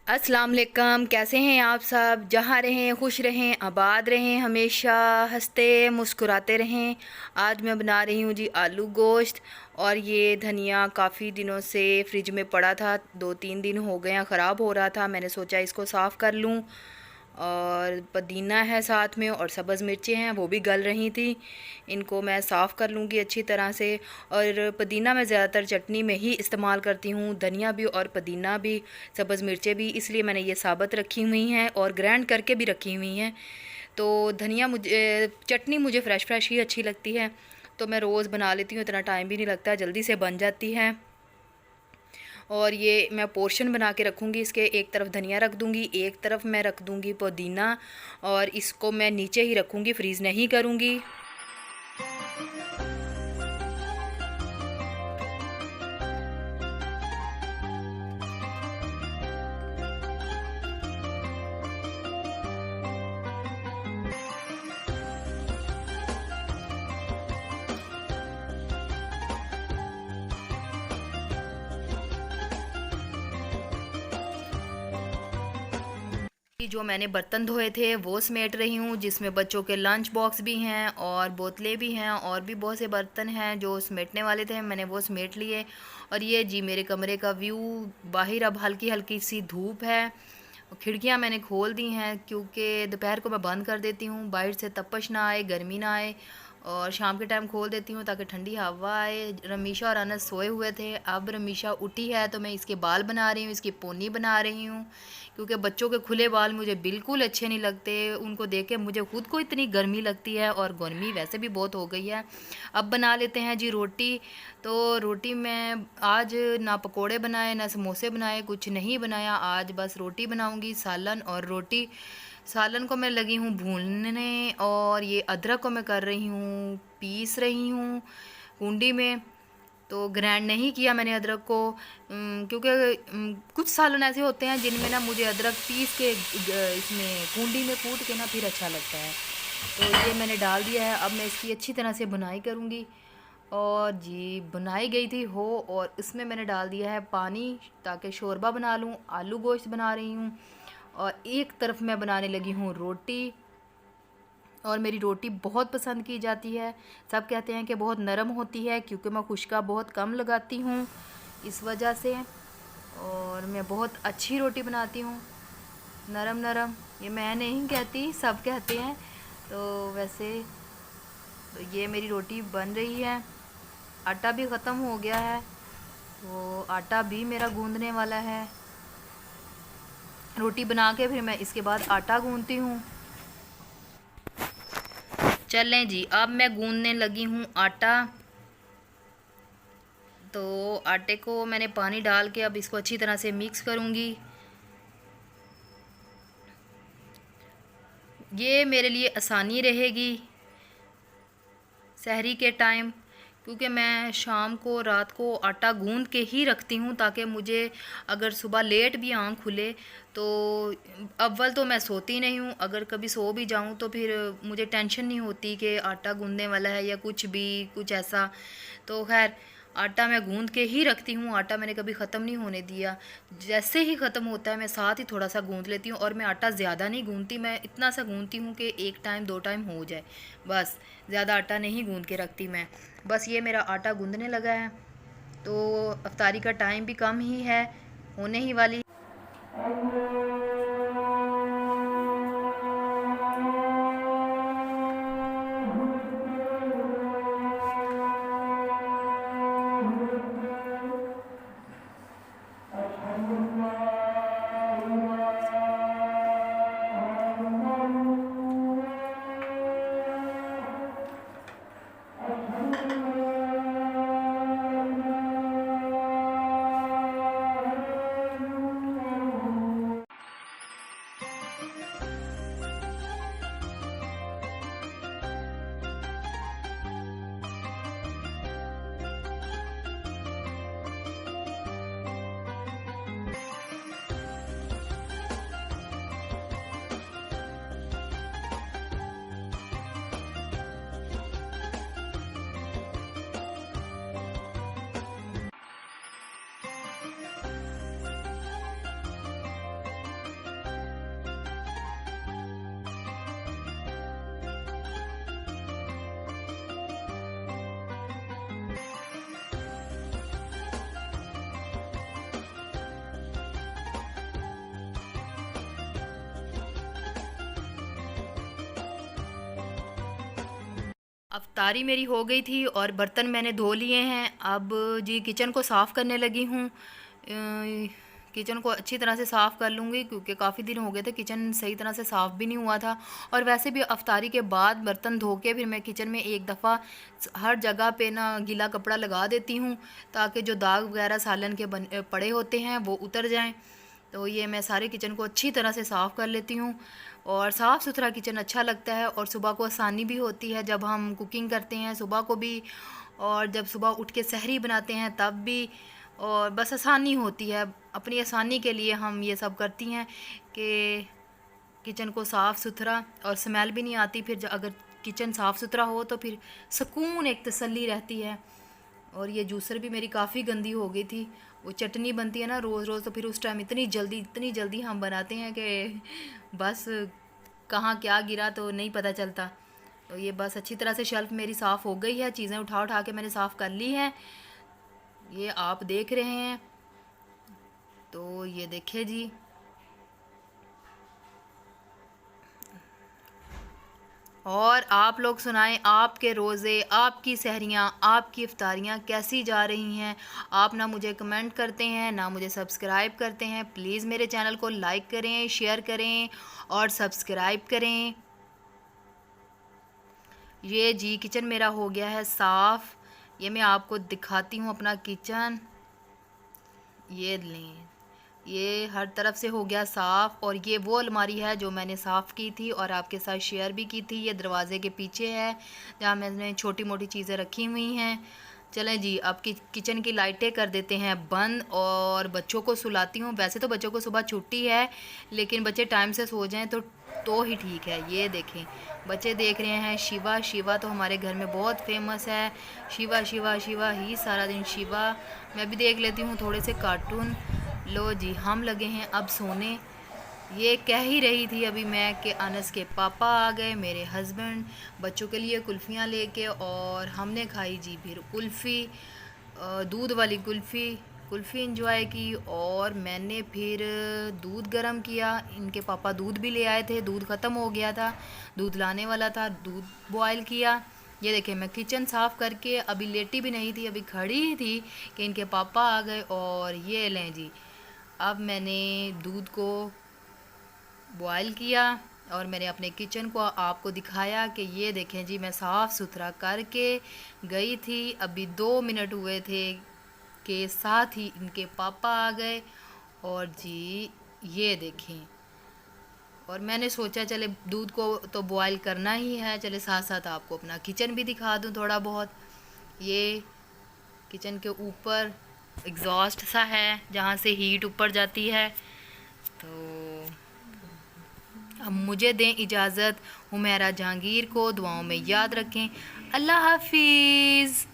अस्सलाम वालेकुम। कैसे हैं आप सब? जहाँ रहें खुश रहें, आबाद रहें, हमेशा हंसते मुस्कुराते रहें। आज मैं बना रही हूँ जी आलू गोश्त। और ये धनिया काफ़ी दिनों से फ्रिज में पड़ा था, 2-3 दिन हो गए हैं, ख़राब हो रहा था। मैंने सोचा इसको साफ़ कर लूँ। और पुदीना है साथ में, और सब्ज़ मिर्चें हैं, वो भी गल रही थी। इनको मैं साफ़ कर लूँगी अच्छी तरह से। और पुदीना मैं ज़्यादातर चटनी में ही इस्तेमाल करती हूँ, धनिया भी और पुदीना भी, सब्ज़ मिर्चें भी, इसलिए मैंने ये साबुत रखी हुई हैं और ग्राइंड करके भी रखी हुई हैं। तो धनिया मुझे, चटनी मुझे फ़्रेश फ़्रेश ही अच्छी लगती है, तो मैं रोज़ बना लेती हूँ, इतना टाइम भी नहीं लगता, जल्दी से बन जाती है। और ये मैं पोर्शन बना के रखूँगी, इसके एक तरफ धनिया रख दूँगी, एक तरफ मैं रख दूँगी पुदीना, और इसको मैं नीचे ही रखूँगी, फ्रीज़ नहीं करूँगी। जो मैंने बर्तन धोए थे वो समेट रही हूँ, जिसमें बच्चों के लंच बॉक्स भी हैं और बोतलें भी हैं, और भी बहुत से बर्तन हैं जो समेटने वाले थे, मैंने वो समेट लिए। और ये जी मेरे कमरे का व्यू। बाहर अब हल्की हल्की सी धूप है। खिड़कियाँ मैंने खोल दी हैं क्योंकि दोपहर को मैं बंद कर देती हूँ, बाहर से तपश ना आए, गर्मी ना आए। और शाम के टाइम खोल देती हूँ ताकि ठंडी हवा आए। रमीशा और अनस सोए हुए थे, अब रमीशा उठी है तो मैं इसके बाल बना रही हूँ, इसकी पोनी बना रही हूँ, क्योंकि बच्चों के खुले बाल मुझे बिल्कुल अच्छे नहीं लगते। उनको देख के मुझे खुद को इतनी गर्मी लगती है, और गर्मी वैसे भी बहुत हो गई है। अब बना लेते हैं जी रोटी। तो रोटी में आज ना पकोड़े बनाए ना समोसे बनाए, कुछ नहीं बनाया, आज बस रोटी बनाऊंगी, सालन और रोटी। सालन को मैं लगी हूँ भूनने, और ये अदरक को मैं कर रही हूँ, पीस रही हूँ कुंडी में। तो ग्राइंड नहीं किया मैंने अदरक को, क्योंकि कुछ सालन ऐसे होते हैं जिनमें ना मुझे अदरक पीस के इसमें कुंडी में कूट के ना फिर अच्छा लगता है। तो ये मैंने डाल दिया है। अब मैं इसकी अच्छी तरह से बुनाई करूँगी। और जी बनाई गई थी हो, और इसमें मैंने डाल दिया है पानी ताकि शोरबा बना लूँ। आलू गोश्त बना रही हूँ, और एक तरफ मैं बनाने लगी हूँ रोटी। और मेरी रोटी बहुत पसंद की जाती है, सब कहते हैं कि बहुत नरम होती है, क्योंकि मैं खुश्का बहुत कम लगाती हूँ इस वजह से। और मैं बहुत अच्छी रोटी बनाती हूँ, नरम नरम। ये मैं नहीं कहती, सब कहते हैं। तो वैसे तो ये मेरी रोटी बन रही है। आटा भी ख़त्म हो गया है, तो आटा भी मेरा गूंदने वाला है। रोटी बना के फिर मैं इसके बाद आटा गूंदती हूँ। चलें जी, अब मैं गूंदने लगी हूँ आटा। तो आटे को मैंने पानी डाल के अब इसको अच्छी तरह से मिक्स करूँगी। ये मेरे लिए आसानी रहेगी सहरी के टाइम, क्योंकि मैं शाम को रात को आटा गूंद के ही रखती हूँ, ताकि मुझे अगर सुबह लेट भी आँख खुले तो अव्वल तो मैं सोती नहीं हूँ, अगर कभी सो भी जाऊँ तो फिर मुझे टेंशन नहीं होती कि आटा गूंदने वाला है या कुछ भी कुछ ऐसा। तो खैर आटा मैं गूंद के ही रखती हूँ, आटा मैंने कभी ख़त्म नहीं होने दिया। जैसे ही ख़त्म होता है मैं साथ ही थोड़ा सा गूंद लेती हूँ, और मैं आटा ज़्यादा नहीं गूंदती, मैं इतना सा गूंदती हूँ कि 1 टाइम 2 टाइम हो जाए, बस। ज़्यादा आटा नहीं गूंद के रखती मैं। बस ये मेरा आटा गूंदने लगा है, तो अफ्तारी का टाइम भी कम ही है, होने ही वाली। अफ्तारी मेरी हो गई थी और बर्तन मैंने धो लिए हैं। अब जी किचन को साफ़ करने लगी हूँ। किचन को अच्छी तरह से साफ़ कर लूँगी क्योंकि काफ़ी दिन हो गए थे किचन सही तरह से साफ़ भी नहीं हुआ था। और वैसे भी अफ्तारी के बाद बर्तन धो के फिर मैं किचन में एक दफ़ा हर जगह पे ना गीला कपड़ा लगा देती हूँ ताकि जो दाग वगैरह सालन के पड़े होते हैं वो उतर जाएँ। तो ये मैं सारे किचन को अच्छी तरह से साफ़ कर लेती हूँ और साफ़ सुथरा किचन अच्छा लगता है और सुबह को आसानी भी होती है जब हम कुकिंग करते हैं सुबह को भी, और जब सुबह उठ के सहरी बनाते हैं तब भी। और बस आसानी होती है, अपनी आसानी के लिए हम ये सब करती हैं कि किचन को साफ़ सुथरा, और स्मेल भी नहीं आती। फिर अगर किचन साफ़ सुथरा हो तो फिर सुकून, एक तसल्ली रहती है। और ये जूसर भी मेरी काफ़ी गंदी हो गई थी। वो चटनी बनती है ना रोज़ रोज़, तो फिर उस टाइम इतनी जल्दी हम बनाते हैं कि बस कहाँ क्या गिरा तो नहीं पता चलता। तो ये बस अच्छी तरह से शेल्फ़ मेरी साफ़ हो गई है, चीज़ें उठा उठा के मैंने साफ़ कर ली हैं। ये आप देख रहे हैं, तो ये देखिए जी। और आप लोग सुनाएं, आपके रोज़े, आपकी सहरियाँ, आपकी इफ्तारियाँ कैसी जा रही हैं। आप ना मुझे कमेंट करते हैं ना मुझे सब्सक्राइब करते हैं। प्लीज़ मेरे चैनल को लाइक करें, शेयर करें और सब्सक्राइब करें। ये जी किचन मेरा हो गया है साफ़। ये मैं आपको दिखाती हूँ अपना किचन। ये लें, ये हर तरफ से हो गया साफ़। और ये वो अलमारी है जो मैंने साफ़ की थी और आपके साथ शेयर भी की थी। ये दरवाज़े के पीछे है जहाँ मैंने छोटी मोटी चीज़ें रखी हुई हैं। चलें जी, अब किचन की लाइटें कर देते हैं बंद और बच्चों को सुलाती हूँ। वैसे तो बच्चों को सुबह छुट्टी है, लेकिन बच्चे टाइम से सो जाएं तो ही ठीक है। ये देखें, बच्चे देख रहे हैं शिवा। शिवा तो हमारे घर में बहुत फेमस है। शिवा शिवा शिवा ही सारा दिन शिवा। मैं भी देख लेती हूँ थोड़े से कार्टून। लो जी, हम लगे हैं अब सोने। ये कह ही रही थी अभी मैं कि अनस के पापा आ गए, मेरे हस्बैंड, बच्चों के लिए कुल्फ़ियाँ लेके, और हमने खाई जी फिर कुल्फ़ी, दूध वाली कुल्फ़ी इंजॉय की। और मैंने फिर दूध गरम किया। इनके पापा दूध भी ले आए थे, दूध ख़त्म हो गया था, दूध लाने वाला था, दूध बॉयल किया। ये देखें, मैं किचन साफ़ करके अभी लेटी भी नहीं थी, अभी खड़ी ही थी कि इनके पापा आ गए। और ये लें जी, अब मैंने दूध को बॉयल किया और मैंने अपने किचन को आपको दिखाया कि ये देखें जी, मैं साफ़ सुथरा करके गई थी। अभी 2 मिनट हुए थे कि साथ ही इनके पापा आ गए। और जी ये देखें, और मैंने सोचा चले दूध को तो बॉयल करना ही है, चले साथ साथ आपको अपना किचन भी दिखा दूं थोड़ा बहुत। ये किचन के ऊपर एग्जॉस्ट सा है जहाँ से हीट ऊपर जाती है। तो अब मुझे दें इजाज़त। हुमैरा जहांगीर को दुआओं में याद रखें। अल्लाह हाफिज़।